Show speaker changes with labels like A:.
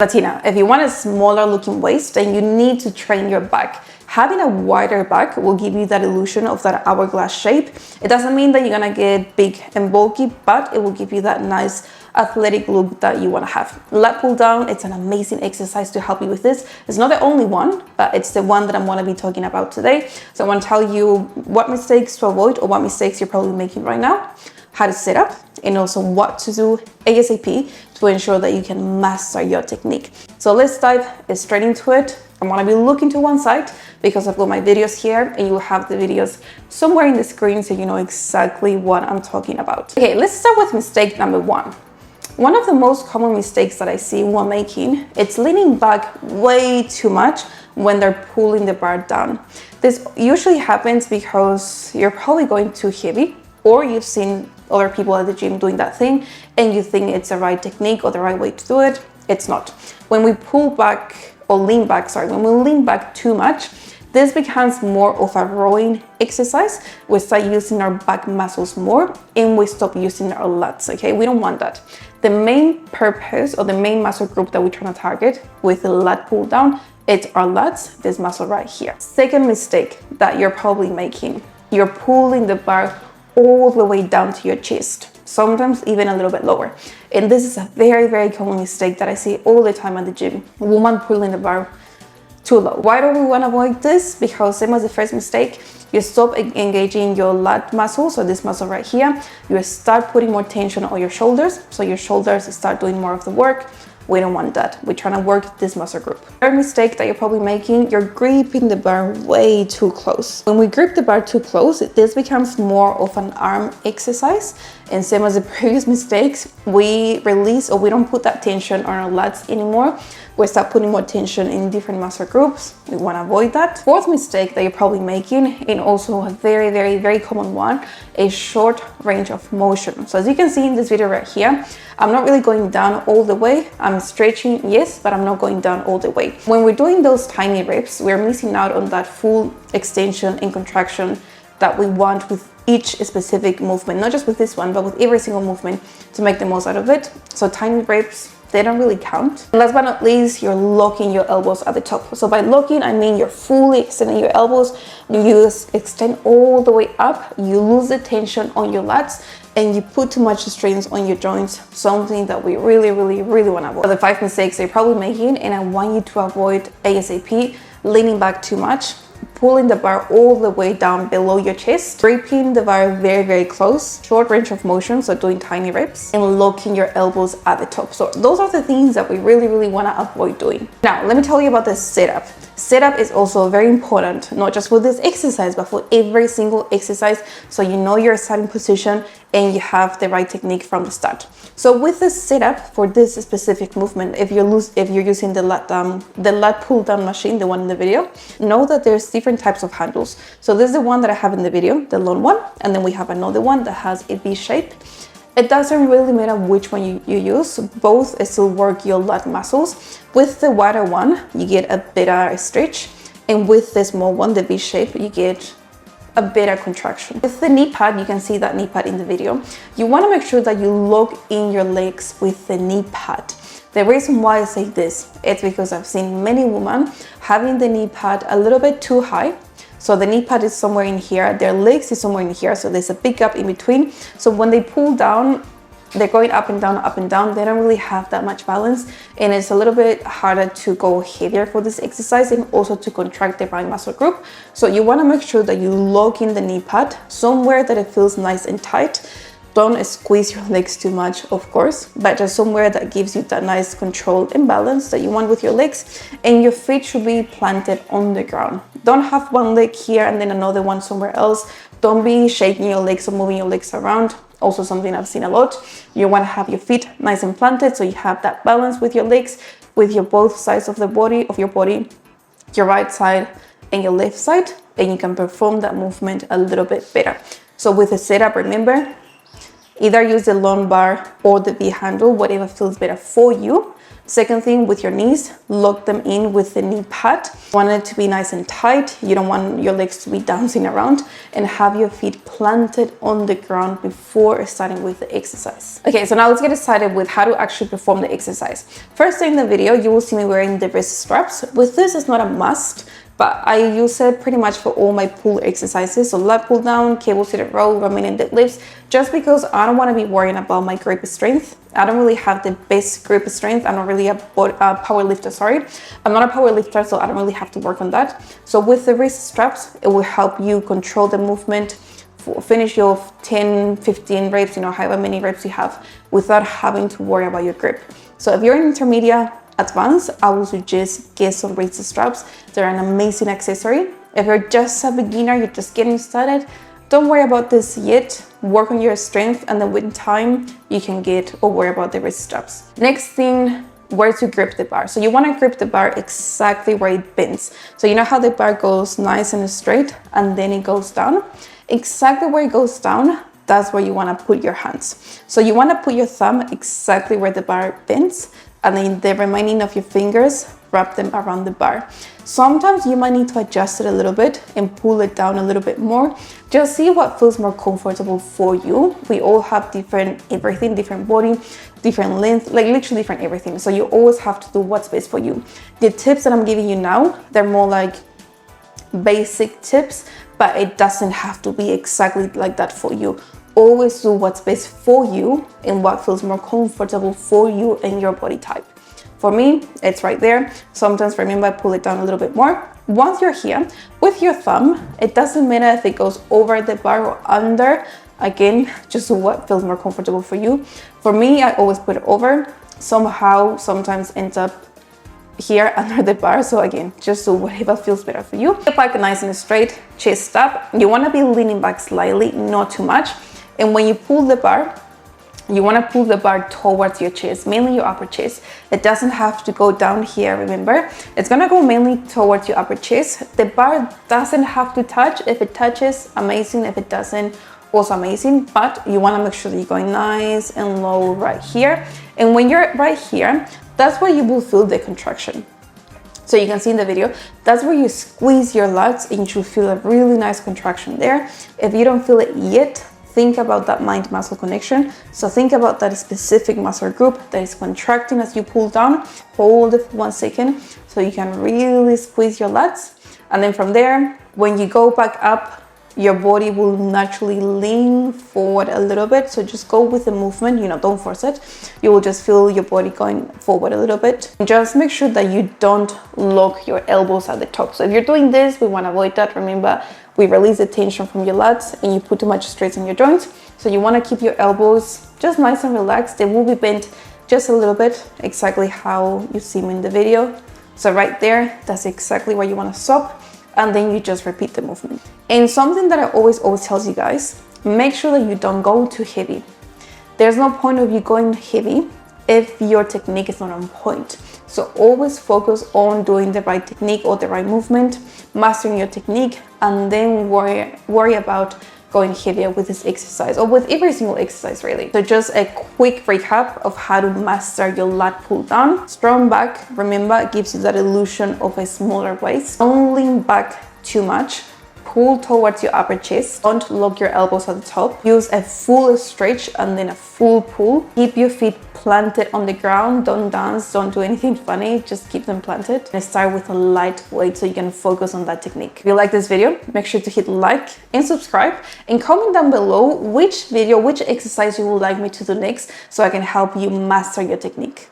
A: Latina, if you want a smaller looking waist, then you need to train your back. Having a wider back will give you that illusion of that hourglass shape. It doesn't mean that you're gonna get big and bulky, but it will give you that nice athletic look that you want to have. Lat pull down, it's an amazing exercise to help you with this. It's not the only one, but it's the one that I'm going to be talking about today. So I want to tell you what mistakes to avoid or what mistakes you're probably making right now, how to set up, and also what to do ASAP to ensure that you can master your technique. So let's dive straight into it. I want to be looking to one side because I've got my videos here and you will have the videos somewhere in the screen so you know exactly what I'm talking about. Okay, let's start with mistake number one. One of the most common mistakes that I see while making, it's leaning back way too much when they're pulling the bar down. This usually happens because you're probably going too heavy, or you've seen other people at the gym doing that thing and you think it's the right technique or the right way to do it. It's not. When we pull back or lean back, when we lean back too much, this becomes more of a rowing exercise. We start using our back muscles more and we stop using our lats, okay? We don't want that. The main purpose or the main muscle group that we're trying to target with the lat pull down, it's our lats, this muscle right here. Second mistake that you're probably making, you're pulling the bar all the way down to your chest, sometimes even a little bit lower. And this is a very, very common mistake that I see all the time at the gym. Woman pulling the bar too low. Why do we want to avoid this? Because same as the first mistake, you stop engaging your lat muscle, so this muscle right here, you start putting more tension on your shoulders, so your shoulders start doing more of the work. We don't want that. We're trying to work this muscle group. Third mistake that you're probably making, you're gripping the bar way too close. When we grip the bar too close, this becomes more of an arm exercise. And same as the previous mistakes, we release or we don't put that tension on our lats anymore. We start putting more tension in different muscle groups. We want to avoid that. Fourth mistake that you're probably making, and also a very, very, very common one, is short range of motion. So as you can see in this video right here, I'm not really going down all the way. I'm stretching, yes, but I'm not going down all the way. When we're doing those tiny reps, we're missing out on that full extension and contraction that we want with each specific movement, not just with this one, but with every single movement to make the most out of it. So tiny reps, they don't really count. And last but not least, you're locking your elbows at the top. So by locking, I mean you're fully extending your elbows. You extend all the way up, you lose the tension on your lats, and you put too much strains on your joints, something that we really, really, really want to avoid. The 5 mistakes you're probably making, and I want you to avoid ASAP, leaning back too much, pulling the bar all the way down below your chest, gripping the bar very, very close, short range of motion, so doing tiny reps, and locking your elbows at the top. So those are the things that we really, really want to avoid doing. Now, let me tell you about the setup. Setup is also very important, not just for this exercise, but for every single exercise, so you know your starting position and you have the right technique from the start. So with the setup for this specific movement, if you're using the lat pull down machine, the one in the video, know that there's different types of handles. So this is the one that I have in the video, the long one, and then we have another one that has a V shape. It doesn't really matter which one you use, both still work your lat muscles. With the wider one, you get a better stretch, and with the small one, the V shape, you get a better contraction. With the knee pad, you can see that knee pad in the video. You want to make sure that you lock in your legs with the knee pad. The reason why I say this, it's because I've seen many women having the knee pad a little bit too high. So the knee pad is somewhere in here, their legs is somewhere in here, so there's a big gap in between. So when they pull down, they're going up and down, they don't really have that much balance, and it's a little bit harder to go heavier for this exercise and also to contract the right muscle group. So you want to make sure that you lock in the knee pad somewhere that it feels nice and tight. Don't squeeze your legs too much, of course, but just somewhere that gives you that nice control and balance that you want with your legs. And your feet should be planted on the ground. Don't have one leg here and then another one somewhere else. Don't be shaking your legs or moving your legs around. Also something I've seen a lot. You want to have your feet nice and planted so you have that balance with your legs, with your both sides of the body, your right side and your left side, and you can perform that movement a little bit better. So with the setup, remember, Either use the long bar or the V handle, whatever feels better for you. Second thing, with your knees, lock them in with the knee pad. You want it to be nice and tight. You don't want your legs to be dancing around, and have your feet planted on the ground before starting with the exercise. Okay, so now let's get started with how to actually perform the exercise. First, in the video, you will see me wearing the wrist straps. With this, it's not a must, but I use it pretty much for all my pull exercises. So lat pull down, cable seated row, Romanian deadlifts, just because I don't want to be worrying about my grip strength. I don't really have the best grip strength. I'm not really a power lifter, sorry. I'm not a power lifter, so I don't really have to work on that. So with the wrist straps, it will help you control the movement, finish your 10, 15 reps, however many reps you have, without having to worry about your grip. So if you're an intermediate, advanced, I would suggest get some wrist straps. They're an amazing accessory. If you're just a beginner, you're just getting started, don't worry about this yet. Work on your strength, and then with time, you can get or worry about the wrist straps. Next thing, where to grip the bar. So you want to grip the bar exactly where it bends. So you know how the bar goes nice and straight and then it goes down? Exactly where it goes down, that's where you want to put your hands. So you want to put your thumb exactly where the bar bends, and then the remaining of your fingers, wrap them around the bar. Sometimes you might need to adjust it a little bit and pull it down a little bit more. Just see what feels more comfortable for you. We all have different everything, different body, different length, like literally different everything. So you always have to do what's best for you. The tips that I'm giving you now, they're more like basic tips, but it doesn't have to be exactly like that for you. Always do what's best for you and what feels more comfortable for you and your body type. For me, it's right there. Sometimes remember, I pull it down a little bit more. Once you're here, with your thumb, it doesn't matter if it goes over the bar or under. Again, just do what feels more comfortable for you. For me, I always put it over. Somehow, sometimes ends up here under the bar. So again, just do whatever feels better for you. Get back nice and straight, chest up. You want to be leaning back slightly, not too much. And when you pull the bar, you want to pull the bar towards your chest, mainly your upper chest. It doesn't have to go down here, remember? It's going to go mainly towards your upper chest. The bar doesn't have to touch. If it touches, amazing. If it doesn't, also amazing. But you want to make sure that you're going nice and low right here. And when you're right here, that's where you will feel the contraction. So you can see in the video, that's where you squeeze your lats and you should feel a really nice contraction there. If you don't feel it yet, think about that mind-muscle connection. So think about that specific muscle group that is contracting as you pull down. Hold it for 1 second so you can really squeeze your lats. And then from there, when you go back up, your body will naturally lean forward a little bit. So just go with the movement, don't force it. You will just feel your body going forward a little bit. Just make sure that you don't lock your elbows at the top. So if you're doing this, we want to avoid that. Remember, we release the tension from your lats and you put too much stress on your joints. So you want to keep your elbows just nice and relaxed. They will be bent just a little bit, exactly how you see me in the video. So right there, that's exactly where you want to stop. And then you just repeat the movement. And something that I always tell you guys, make sure that you don't go too heavy. There's no point of you going heavy if your technique is not on point. So always focus on doing the right technique or the right movement, mastering your technique, and then worry about going heavier with this exercise or with every single exercise really. So just a quick recap of how to master your lat pull down. Strong back, remember, gives you that illusion of a smaller waist. Don't lean back too much. Pull towards your upper chest. Don't lock your elbows at the top. Use a full stretch and then a full pull. Keep your feet planted on the ground. Don't dance, don't do anything funny. Just keep them planted. And start with a light weight so you can focus on that technique. If you like this video, make sure to hit like and subscribe and comment down below which exercise you would like me to do next so I can help you master your technique.